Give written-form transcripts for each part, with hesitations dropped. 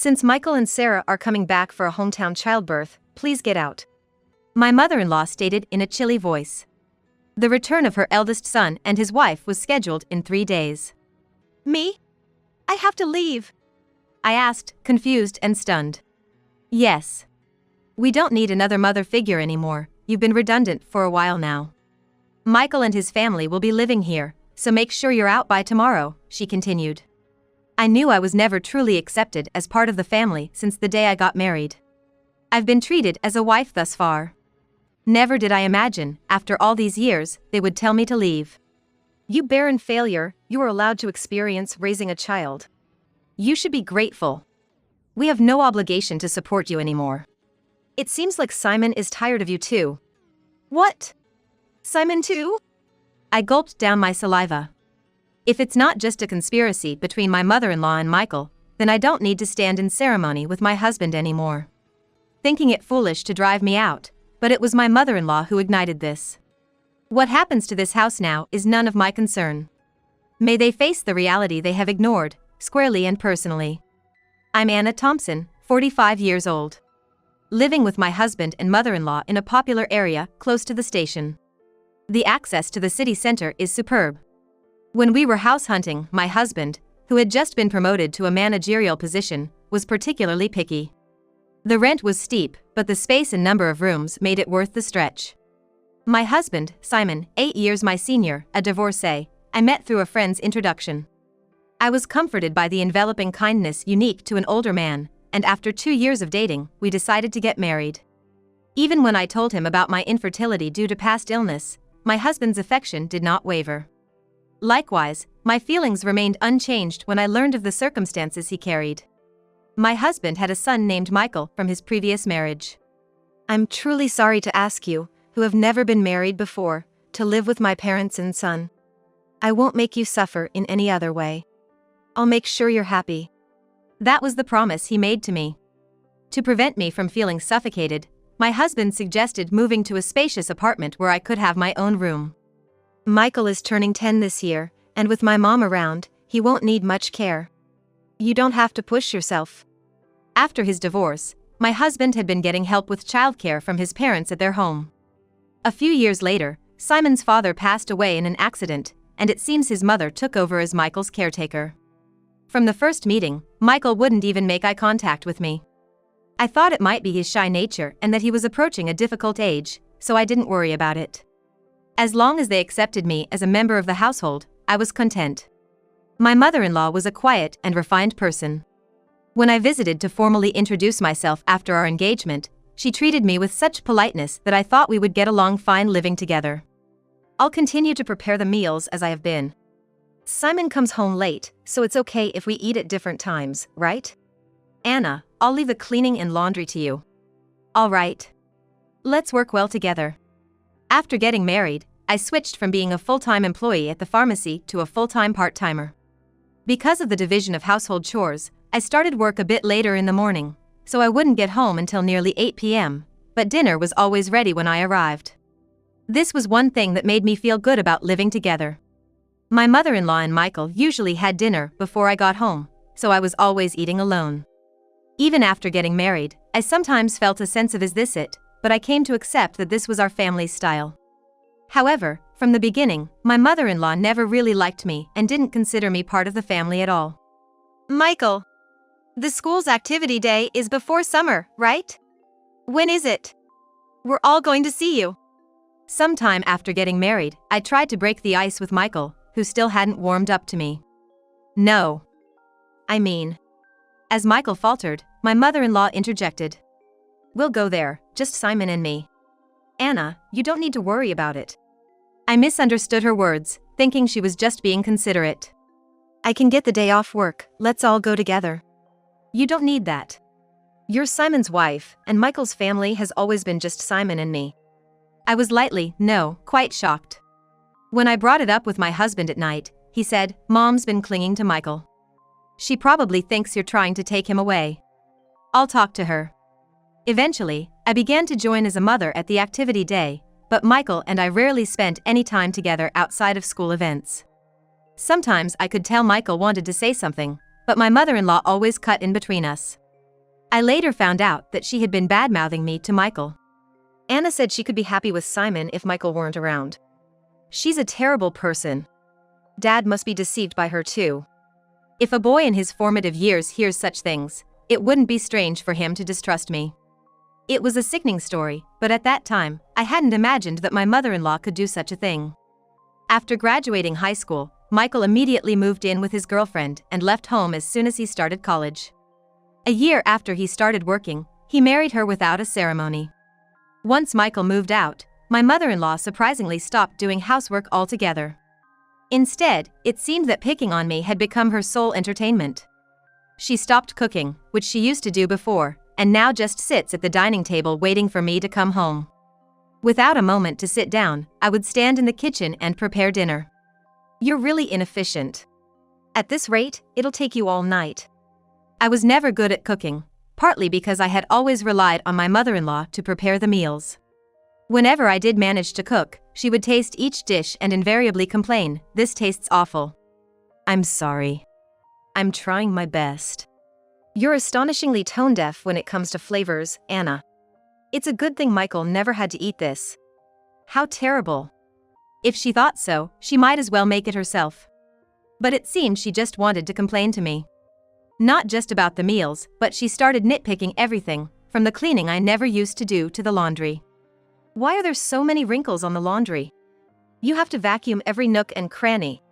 Since Michael and Sarah are coming back for a hometown childbirth, please get out. My mother-in-law stated in a chilly voice. The return of her eldest son and his wife was scheduled in 3 days. Me? I have to leave? I asked, confused and stunned. Yes. We don't need another mother figure anymore, you've been redundant for a while now. Michael and his family will be living here, so make sure you're out by tomorrow, she continued. I knew I was never truly accepted as part of the family since the day I got married. I've been treated as a wife thus far. Never did I imagine, after all these years, they would tell me to leave. You barren failure, you were allowed to experience raising a child. You should be grateful. We have no obligation to support you anymore. It seems like Simon is tired of you too. What? Simon too? I gulped down my saliva. If it's not just a conspiracy between my mother-in-law and Michael, then I don't need to stand in ceremony with my husband anymore. Thinking it foolish to drive me out, but it was my mother-in-law who ignited this. What happens to this house now is none of my concern. May they face the reality they have ignored, squarely and personally. I'm Anna Thompson, 45 years old. Living with my husband and mother-in-law in a popular area close to the station. The access to the city center is superb. When we were house hunting, my husband, who had just been promoted to a managerial position, was particularly picky. The rent was steep, but the space and number of rooms made it worth the stretch. My husband, Simon, 8 years my senior, a divorcee, I met through a friend's introduction. I was comforted by the enveloping kindness unique to an older man, and after 2 years of dating, we decided to get married. Even when I told him about my infertility due to past illness, my husband's affection did not waver. Likewise, my feelings remained unchanged when I learned of the circumstances he carried. My husband had a son named Michael from his previous marriage. I'm truly sorry to ask you, who have never been married before, to live with my parents and son. I won't make you suffer in any other way. I'll make sure you're happy. That was the promise he made to me. To prevent me from feeling suffocated, my husband suggested moving to a spacious apartment where I could have my own room. Michael is turning 10 this year, and with my mom around, he won't need much care. You don't have to push yourself. After his divorce, my husband had been getting help with childcare from his parents at their home. A few years later, Simon's father passed away in an accident, and it seems his mother took over as Michael's caretaker. From the first meeting, Michael wouldn't even make eye contact with me. I thought it might be his shy nature and that he was approaching a difficult age, so I didn't worry about it. As long as they accepted me as a member of the household, I was content. My mother-in-law was a quiet and refined person. When I visited to formally introduce myself after our engagement, she treated me with such politeness that I thought we would get along fine living together. I'll continue to prepare the meals as I have been. Simon comes home late, so it's okay if we eat at different times, right? Anna, I'll leave the cleaning and laundry to you. All right. Let's work well together. After getting married, I switched from being a full-time employee at the pharmacy to a full-time part-timer. Because of the division of household chores, I started work a bit later in the morning, so I wouldn't get home until nearly 8 p.m., but dinner was always ready when I arrived. This was one thing that made me feel good about living together. My mother-in-law and Michael usually had dinner before I got home, so I was always eating alone. Even after getting married, I sometimes felt a sense of is this it, but I came to accept that this was our family's style. However, from the beginning, my mother-in-law never really liked me and didn't consider me part of the family at all. Michael, the school's activity day is before summer, right? When is it? We're all going to see you. Sometime after getting married, I tried to break the ice with Michael, who still hadn't warmed up to me. No. I mean. As Michael faltered, my mother-in-law interjected. We'll go there, just Simon and me. Anna, you don't need to worry about it. I misunderstood her words, thinking she was just being considerate. I can get the day off work, let's all go together. You don't need that. You're Simon's wife, and Michael's family has always been just Simon and me. I was quite shocked. When I brought it up with my husband at night, he said, Mom's been clinging to Michael. She probably thinks you're trying to take him away. I'll talk to her. Eventually, I began to join as a mother at the activity day, but Michael and I rarely spent any time together outside of school events. Sometimes I could tell Michael wanted to say something, but my mother-in-law always cut in between us. I later found out that she had been bad-mouthing me to Michael. Anna said she could be happy with Simon if Michael weren't around. She's a terrible person. Dad must be deceived by her too. If a boy in his formative years hears such things, it wouldn't be strange for him to distrust me. It was a sickening story, but at that time, I hadn't imagined that my mother-in-law could do such a thing. After graduating high school, Michael immediately moved in with his girlfriend and left home as soon as he started college. A year after he started working, he married her without a ceremony. Once Michael moved out, my mother-in-law surprisingly stopped doing housework altogether. Instead, it seemed that picking on me had become her sole entertainment. She stopped cooking, which she used to do before, and now just sits at the dining table waiting for me to come home. Without a moment to sit down, I would stand in the kitchen and prepare dinner. You're really inefficient. At this rate, it'll take you all night. I was never good at cooking, partly because I had always relied on my mother-in-law to prepare the meals. Whenever I did manage to cook, she would taste each dish and invariably complain, "This tastes awful." I'm sorry. I'm trying my best. You're astonishingly tone-deaf when it comes to flavors, Anna. It's a good thing Michael never had to eat this. How terrible. If she thought so, she might as well make it herself. But it seemed she just wanted to complain to me. Not just about the meals, but she started nitpicking everything, from the cleaning I never used to do to the laundry. Why are there so many wrinkles on the laundry? You have to vacuum every nook and cranny.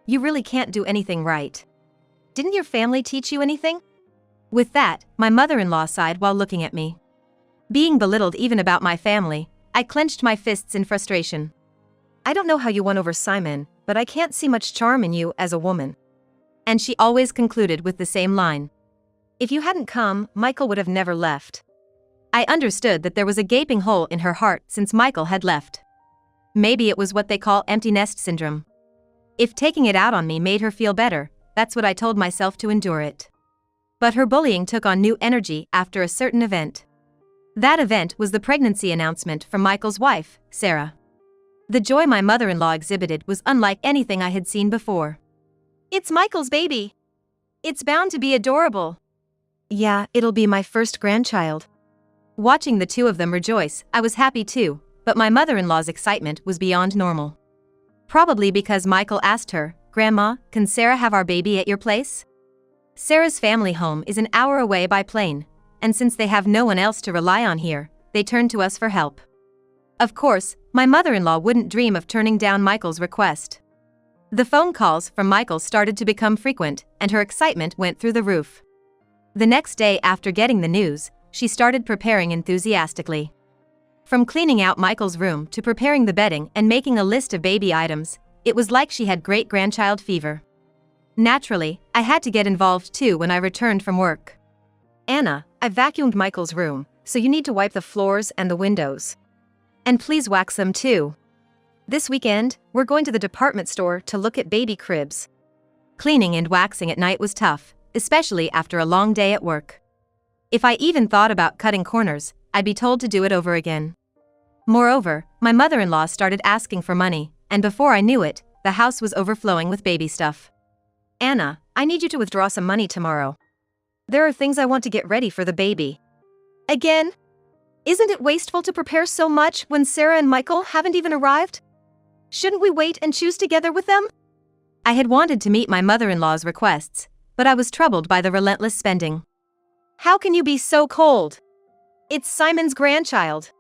You really can't do anything right. Didn't your family teach you anything? With that, my mother-in-law sighed while looking at me. Being belittled even about my family, I clenched my fists in frustration. I don't know how you won over Simon, but I can't see much charm in you as a woman. And she always concluded with the same line. If you hadn't come, Michael would have never left. I understood that there was a gaping hole in her heart since Michael had left. Maybe it was what they call empty nest syndrome. If taking it out on me made her feel better, that's what I told myself to endure it. But her bullying took on new energy after a certain event. That event was the pregnancy announcement from Michael's wife, Sarah. The joy my mother-in-law exhibited was unlike anything I had seen before. It's Michael's baby. It's bound to be adorable. Yeah, it'll be my first grandchild. Watching the two of them rejoice, I was happy too, but my mother-in-law's excitement was beyond normal. Probably because Michael asked her, "Grandma, can Sarah have our baby at your place?" Sarah's family home is an hour away by plane, and since they have no one else to rely on here, they turned to us for help. Of course, my mother-in-law wouldn't dream of turning down Michael's request. The phone calls from Michael started to become frequent, and her excitement went through the roof. The next day after getting the news, she started preparing enthusiastically. From cleaning out Michael's room to preparing the bedding and making a list of baby items, it was like she had great-grandchild fever. Naturally, I had to get involved too when I returned from work. Anna, I vacuumed Michael's room, so you need to wipe the floors and the windows. And please wax them too. This weekend, we're going to the department store to look at baby cribs. Cleaning and waxing at night was tough, especially after a long day at work. If I even thought about cutting corners, I'd be told to do it over again. Moreover, my mother-in-law started asking for money, and before I knew it, the house was overflowing with baby stuff. Anna, I need you to withdraw some money tomorrow. There are things I want to get ready for the baby. Again? Isn't it wasteful to prepare so much when Sarah and Michael haven't even arrived? Shouldn't we wait and choose together with them? I had wanted to meet my mother-in-law's requests, but I was troubled by the relentless spending. How can you be so cold? It's Simon's grandchild.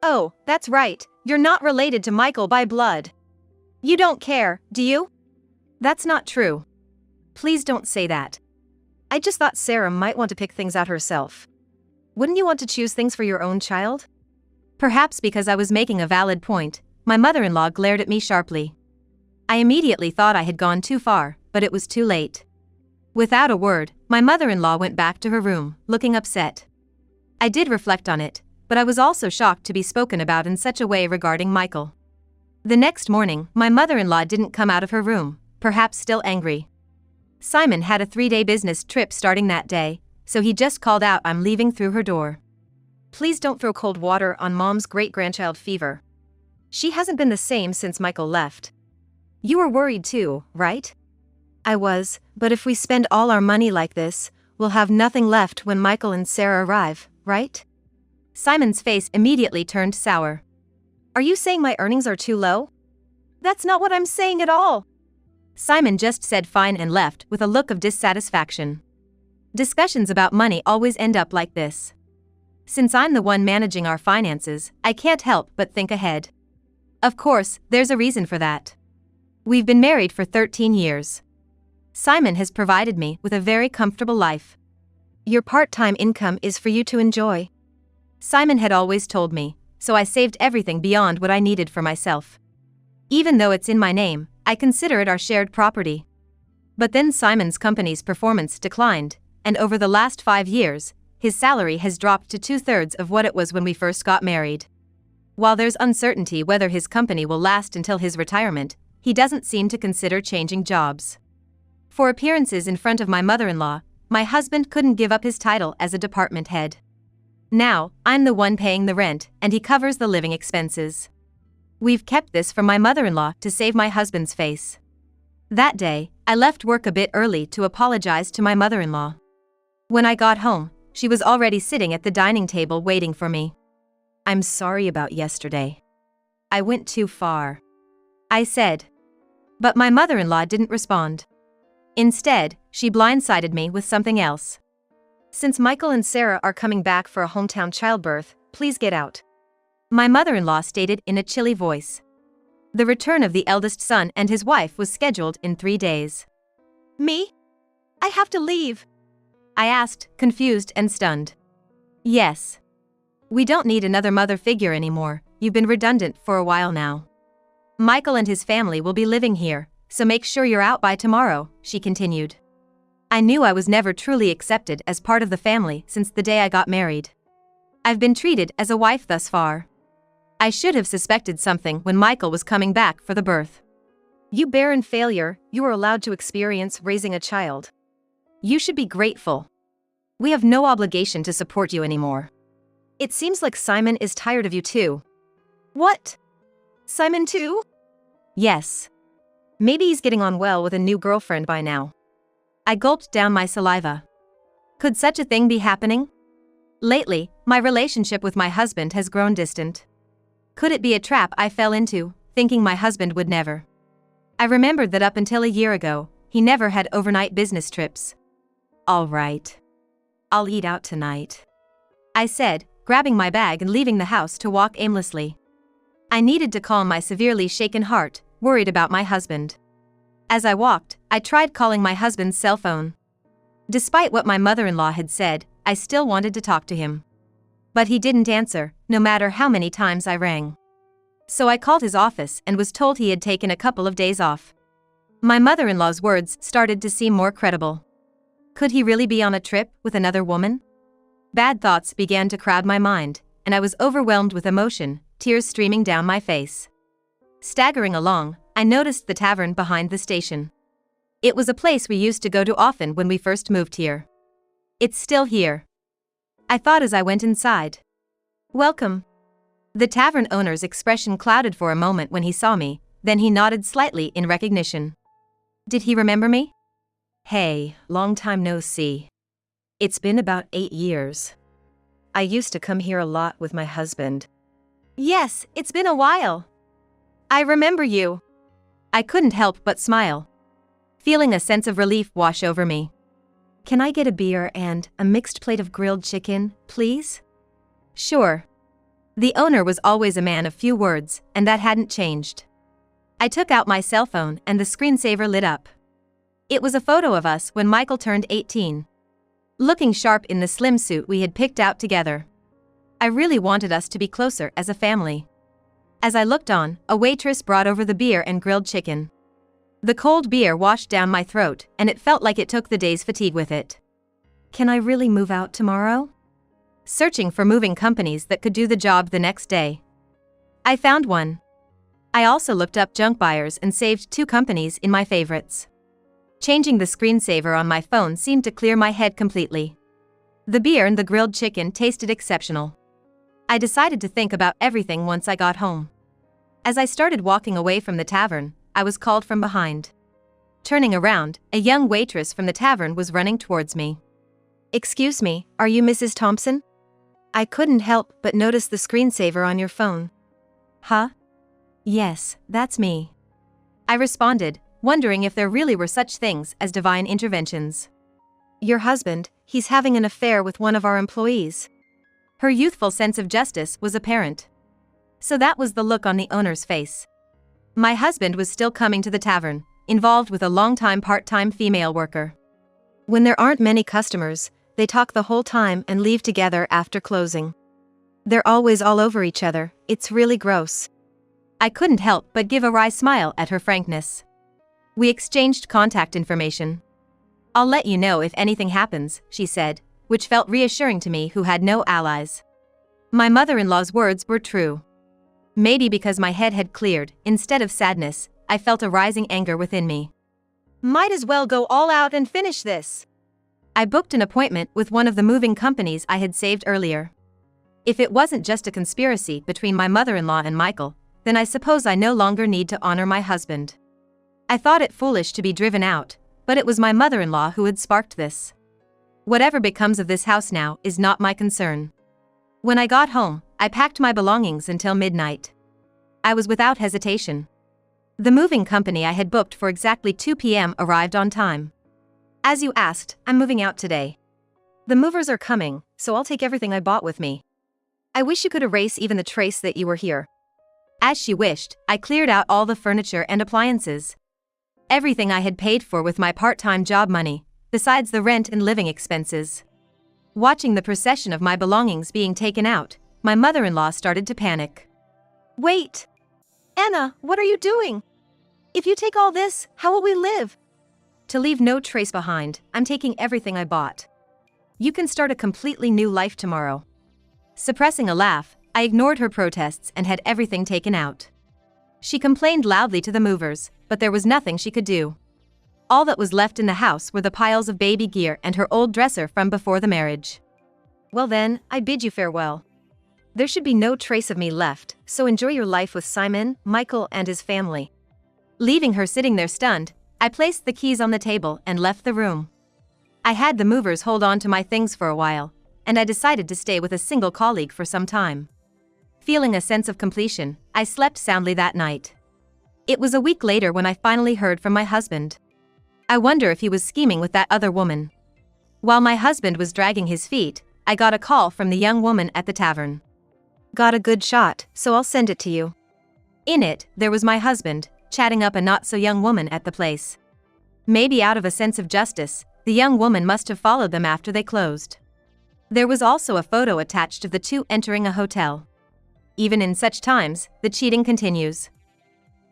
Oh, that's right, you're not related to Michael by blood. You don't care, do you? That's not true. Please don't say that. I just thought Sarah might want to pick things out herself. Wouldn't you want to choose things for your own child? Perhaps because I was making a valid point, my mother-in-law glared at me sharply. I immediately thought I had gone too far, but it was too late. Without a word, my mother-in-law went back to her room, looking upset. I did reflect on it, but I was also shocked to be spoken about in such a way regarding Michael. The next morning, my mother-in-law didn't come out of her room, perhaps still angry. Simon had a 3-day business trip starting that day, so he just called out, "I'm leaving," through her door. Please don't throw cold water on Mom's great-grandchild fever. She hasn't been the same since Michael left. You were worried too, right? I was, but if we spend all our money like this, we'll have nothing left when Michael and Sarah arrive, right? Simon's face immediately turned sour. Are you saying my earnings are too low? That's not what I'm saying at all. Simon just said fine and left with a look of dissatisfaction. Discussions about money always end up like this. Since I'm the one managing our finances, I can't help but think ahead. Of course, there's a reason for that. We've been married for 13 years. Simon has provided me with a very comfortable life. Your part-time income is for you to enjoy. Simon had always told me, so I saved everything beyond what I needed for myself. Even though it's in my name, I consider it our shared property. But then Simon's company's performance declined, and over the last 5 years, his salary has dropped to 2/3 of what it was when we first got married. While there's uncertainty whether his company will last until his retirement, he doesn't seem to consider changing jobs. For appearances in front of my mother-in-law, my husband couldn't give up his title as a department head. Now, I'm the one paying the rent, and he covers the living expenses. We've kept this from my mother-in-law to save my husband's face. That day, I left work a bit early to apologize to my mother-in-law. When I got home, she was already sitting at the dining table waiting for me. I'm sorry about yesterday. I went too far, I said. But my mother-in-law didn't respond. Instead, she blindsided me with something else. Since Michael and Sarah are coming back for a hometown childbirth, please get out. My mother-in-law stated in a chilly voice. The return of the eldest son and his wife was scheduled in 3 days. Me? I have to leave? I asked, confused and stunned. Yes. We don't need another mother figure anymore, you've been redundant for a while now. Michael and his family will be living here, so make sure you're out by tomorrow, she continued. I knew I was never truly accepted as part of the family since the day I got married. I've been treated as a wife thus far. I should have suspected something when Michael was coming back for the birth. You barren failure, you were allowed to experience raising a child. You should be grateful. We have no obligation to support you anymore. It seems like Simon is tired of you too. What? Simon too? Yes. Maybe he's getting on well with a new girlfriend by now. I gulped down my saliva. Could such a thing be happening? Lately, my relationship with my husband has grown distant. Could it be a trap I fell into, thinking my husband would never? I remembered that up until a year ago, he never had overnight business trips. All right. I'll eat out tonight, I said, grabbing my bag and leaving the house to walk aimlessly. I needed to calm my severely shaken heart, worried about my husband. As I walked, I tried calling my husband's cell phone. Despite what my mother-in-law had said, I still wanted to talk to him. But he didn't answer, no matter how many times I rang. So I called his office and was told he had taken a couple of days off. My mother-in-law's words started to seem more credible. Could he really be on a trip with another woman? Bad thoughts began to crowd my mind, and I was overwhelmed with emotion, tears streaming down my face. Staggering along, I noticed the tavern behind the station. It was a place we used to go to often when we first moved here. It's still here, I thought as I went inside. Welcome. The tavern owner's expression clouded for a moment when he saw me, then he nodded slightly in recognition. Did he remember me? Hey, long time no see. It's been about 8 years. I used to come here a lot with my husband. Yes, it's been a while. I remember you. I couldn't help but smile, feeling a sense of relief wash over me. Can I get a beer and a mixed plate of grilled chicken, please? Sure. The owner was always a man of few words, and that hadn't changed. I took out my cell phone and the screensaver lit up. It was a photo of us when Michael turned 18. Looking sharp in the slim suit we had picked out together. I really wanted us to be closer as a family. As I looked on, a waitress brought over the beer and grilled chicken. The cold beer washed down my throat, and it felt like it took the day's fatigue with it. Can I really move out tomorrow? Searching for moving companies that could do the job the next day. I found one. I also looked up junk buyers and saved 2 companies in my favorites. Changing the screensaver on my phone seemed to clear my head completely. The beer and the grilled chicken tasted exceptional. I decided to think about everything once I got home. As I started walking away from the tavern, I was called from behind. Turning around, a young waitress from the tavern was running towards me. Excuse me, are you Mrs. Thompson? I couldn't help but notice the screensaver on your phone. Huh? Yes, that's me. I responded, wondering if there really were such things as divine interventions. Your husband, he's having an affair with one of our employees. Her youthful sense of justice was apparent. So that was the look on the owner's face. My husband was still coming to the tavern, involved with a long-time part-time female worker. When there aren't many customers, they talk the whole time and leave together after closing. They're always all over each other, it's really gross. I couldn't help but give a wry smile at her frankness. We exchanged contact information. I'll let you know if anything happens, she said, which felt reassuring to me who had no allies. My mother-in-law's words were true. Maybe because my head had cleared, instead of sadness, I felt a rising anger within me. Might as well go all out and finish this. I booked an appointment with one of the moving companies I had saved earlier. If it wasn't just a conspiracy between my mother-in-law and Michael, then I suppose I no longer need to honor my husband. I thought it foolish to be driven out, but it was my mother-in-law who had sparked this. Whatever becomes of this house now is not my concern. When I got home, I packed my belongings until midnight. I was without hesitation. The moving company I had booked for exactly 2 p.m. arrived on time. As you asked, I'm moving out today. The movers are coming, so I'll take everything I bought with me. I wish you could erase even the trace that you were here. As she wished, I cleared out all the furniture and appliances. Everything I had paid for with my part-time job money, besides the rent and living expenses. Watching the procession of my belongings being taken out, my mother-in-law started to panic. Wait! Anna, what are you doing? If you take all this, how will we live? To leave no trace behind, I'm taking everything I bought. You can start a completely new life tomorrow. Suppressing a laugh, I ignored her protests and had everything taken out. She complained loudly to the movers, but there was nothing she could do. All that was left in the house were the piles of baby gear and her old dresser from before the marriage. Well then, I bid you farewell. There should be no trace of me left, so enjoy your life with Simon, Michael, and his family. Leaving her sitting there stunned, I placed the keys on the table and left the room. I had the movers hold on to my things for a while, and I decided to stay with a single colleague for some time. Feeling a sense of completion, I slept soundly that night. It was a week later when I finally heard from my husband. I wonder if he was scheming with that other woman. While my husband was dragging his feet, I got a call from the young woman at the tavern. Got a good shot, so I'll send it to you. In it, there was my husband, chatting up a not-so-young woman at the place. Maybe out of a sense of justice, the young woman must have followed them after they closed. There was also a photo attached of the two entering a hotel. Even in such times, the cheating continues.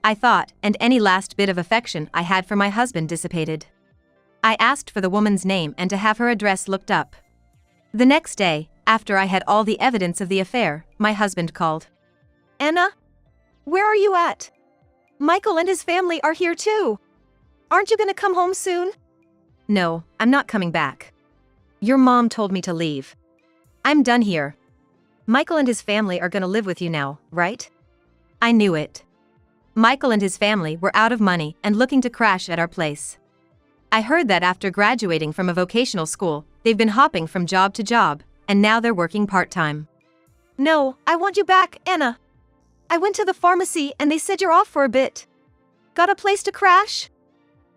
I thought, and any last bit of affection I had for my husband dissipated. I asked for the woman's name and to have her address looked up. The next day, after I had all the evidence of the affair, my husband called. Anna? Where are you at? Michael and his family are here too. Aren't you gonna come home soon? No, I'm not coming back. Your mom told me to leave. I'm done here. Michael and his family are gonna live with you now, right? I knew it. Michael and his family were out of money and looking to crash at our place. I heard that after graduating from a vocational school, they've been hopping from job to job, and now they're working part-time. No, I want you back, Anna. I went to the pharmacy and they said you're off for a bit. Got a place to crash?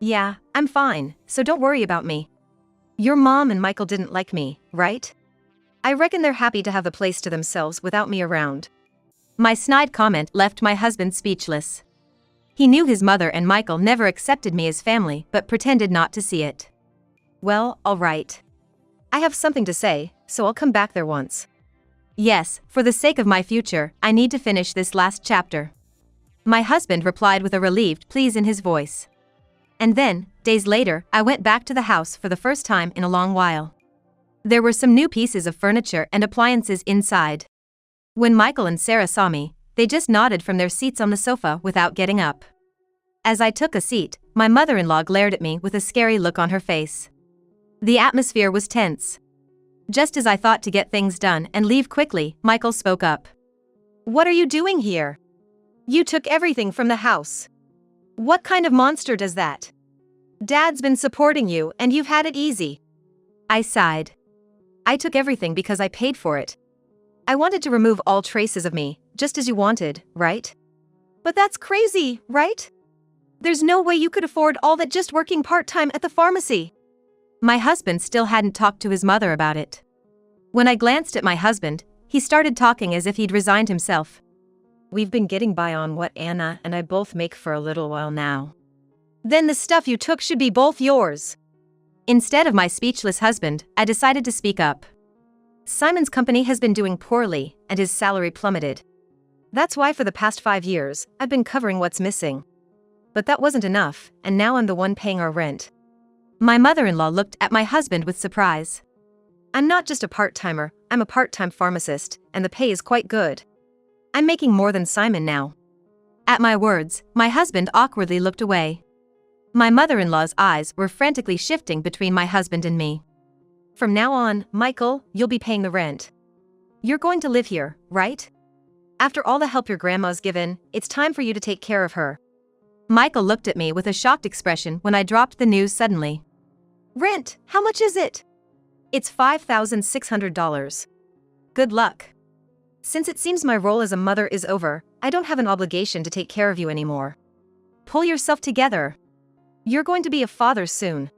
Yeah, I'm fine, so don't worry about me. Your mom and Michael didn't like me, right? I reckon they're happy to have the place to themselves without me around. My snide comment left my husband speechless. He knew his mother and Michael never accepted me as family but pretended not to see it. Well, all right. I have something to say, so I'll come back there once. Yes, for the sake of my future, I need to finish this last chapter. My husband replied with a relieved please in his voice. And then, days later, I went back to the house for the first time in a long while. There were some new pieces of furniture and appliances inside. When Michael and Sarah saw me, they just nodded from their seats on the sofa without getting up. As I took a seat, my mother-in-law glared at me with a scary look on her face. The atmosphere was tense. Just as I thought to get things done and leave quickly, Michael spoke up. What are you doing here? You took everything from the house. What kind of monster does that? Dad's been supporting you and you've had it easy. I sighed. I took everything because I paid for it. I wanted to remove all traces of me, just as you wanted, right? But that's crazy, right? There's no way you could afford all that just working part-time at the pharmacy. My husband still hadn't talked to his mother about it. When I glanced at my husband, he started talking as if he'd resigned himself. We've been getting by on what Anna and I both make for a little while now. Then the stuff you took should be both yours. Instead of my speechless husband, I decided to speak up. Simon's company has been doing poorly, and his salary plummeted. That's why for the past 5 years, I've been covering what's missing. But that wasn't enough, and now I'm the one paying our rent. My mother-in-law looked at my husband with surprise. I'm not just a part-timer, I'm a part-time pharmacist, and the pay is quite good. I'm making more than Simon now. At my words, my husband awkwardly looked away. My mother-in-law's eyes were frantically shifting between my husband and me. From now on, Michael, you'll be paying the rent. You're going to live here, right? After all the help your grandma's given, it's time for you to take care of her. Michael looked at me with a shocked expression when I dropped the news suddenly. Rent, how much is it? It's $5,600. Good luck. Since it seems my role as a mother is over, I don't have an obligation to take care of you anymore. Pull yourself together. You're going to be a father soon.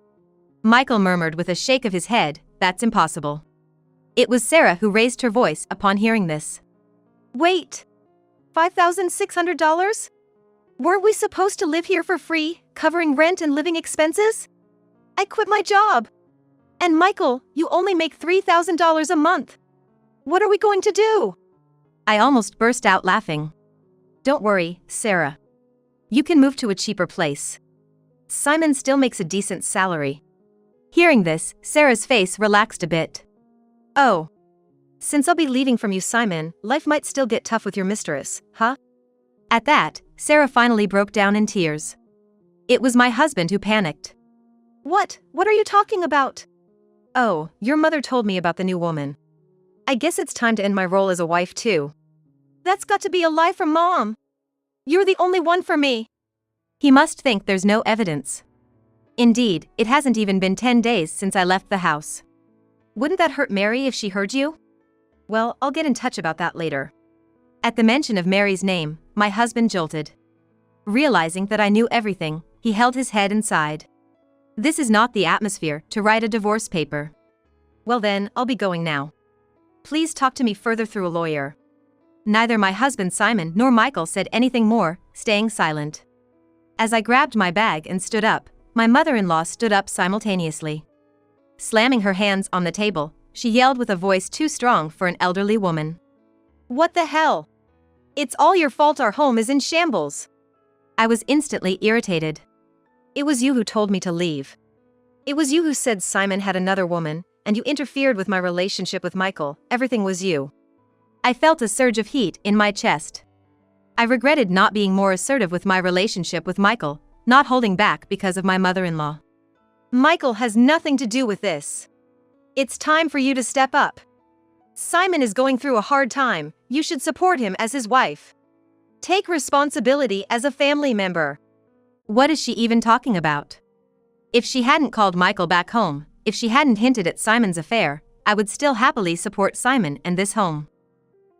Michael murmured with a shake of his head, that's impossible. It was Sarah who raised her voice upon hearing this. Wait! $5,600? Weren't we supposed to live here for free, covering rent and living expenses? I quit my job. And Michael, you only make $3,000 a month. What are we going to do? I almost burst out laughing. Don't worry, Sarah. You can move to a cheaper place. Simon still makes a decent salary. Hearing this, Sarah's face relaxed a bit. Oh. Since I'll be leaving from you, Simon, life might still get tough with your mistress, huh? At that, Sarah finally broke down in tears. It was my husband who panicked. What? What are you talking about? Oh, your mother told me about the new woman. I guess it's time to end my role as a wife too. That's got to be a lie from Mom. You're the only one for me. He must think there's no evidence. Indeed, it hasn't even been 10 days since I left the house. Wouldn't that hurt Mary if she heard you? Well, I'll get in touch about that later. At the mention of Mary's name, my husband jolted. Realizing that I knew everything, he held his head and sighed. This is not the atmosphere to write a divorce paper. Well then, I'll be going now. Please talk to me further through a lawyer. Neither my husband Simon nor Michael said anything more, staying silent. As I grabbed my bag and stood up, my mother-in-law stood up simultaneously. Slamming her hands on the table, she yelled with a voice too strong for an elderly woman. What the hell? It's all your fault our home is in shambles. I was instantly irritated. It was you who told me to leave. It was you who said Simon had another woman, and you interfered with my relationship with Michael. Everything was you. I felt a surge of heat in my chest. I regretted not being more assertive with my relationship with Michael, not holding back because of my mother-in-law. Michael has nothing to do with this. It's time for you to step up. Simon is going through a hard time, you should support him as his wife. Take responsibility as a family member. What is she even talking about? If she hadn't called Michael back home, if she hadn't hinted at Simon's affair, I would still happily support Simon and this home.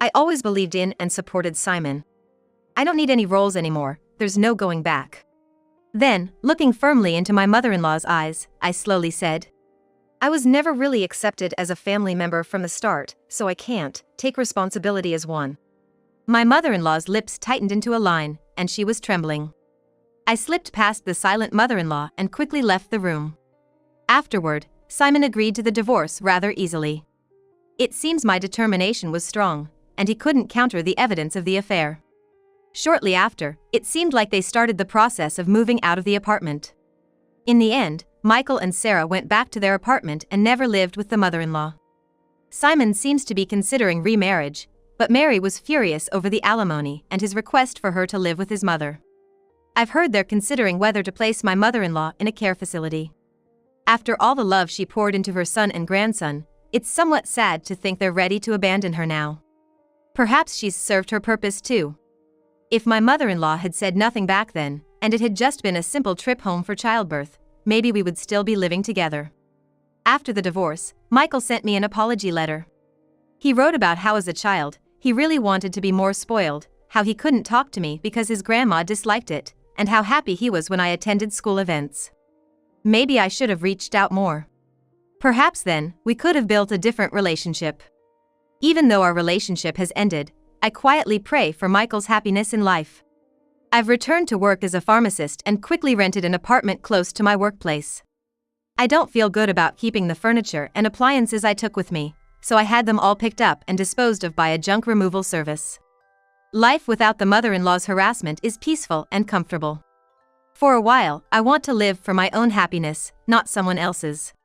I always believed in and supported Simon. I don't need any roles anymore, there's no going back. Then, looking firmly into my mother-in-law's eyes, I slowly said, I was never really accepted as a family member from the start, so I can't take responsibility as one. My mother-in-law's lips tightened into a line, and she was trembling. I slipped past the silent mother-in-law and quickly left the room. Afterward, Simon agreed to the divorce rather easily. It seems my determination was strong, and he couldn't counter the evidence of the affair. Shortly after, it seemed like they started the process of moving out of the apartment. In the end, Michael and Sarah went back to their apartment and never lived with the mother-in-law. Simon seems to be considering remarriage, but Mary was furious over the alimony and his request for her to live with his mother. I've heard they're considering whether to place my mother-in-law in a care facility. After all the love she poured into her son and grandson, it's somewhat sad to think they're ready to abandon her now. Perhaps she's served her purpose too. If my mother-in-law had said nothing back then, and it had just been a simple trip home for childbirth, maybe we would still be living together. After the divorce, Michael sent me an apology letter. He wrote about how as a child, he really wanted to be more spoiled, how he couldn't talk to me because his grandma disliked it, and how happy he was when I attended school events. Maybe I should have reached out more. Perhaps then, we could have built a different relationship. Even though our relationship has ended, I quietly pray for Michael's happiness in life. I've returned to work as a pharmacist and quickly rented an apartment close to my workplace. I don't feel good about keeping the furniture and appliances I took with me, so I had them all picked up and disposed of by a junk removal service. Life without the mother-in-law's harassment is peaceful and comfortable. For a while, I want to live for my own happiness, not someone else's.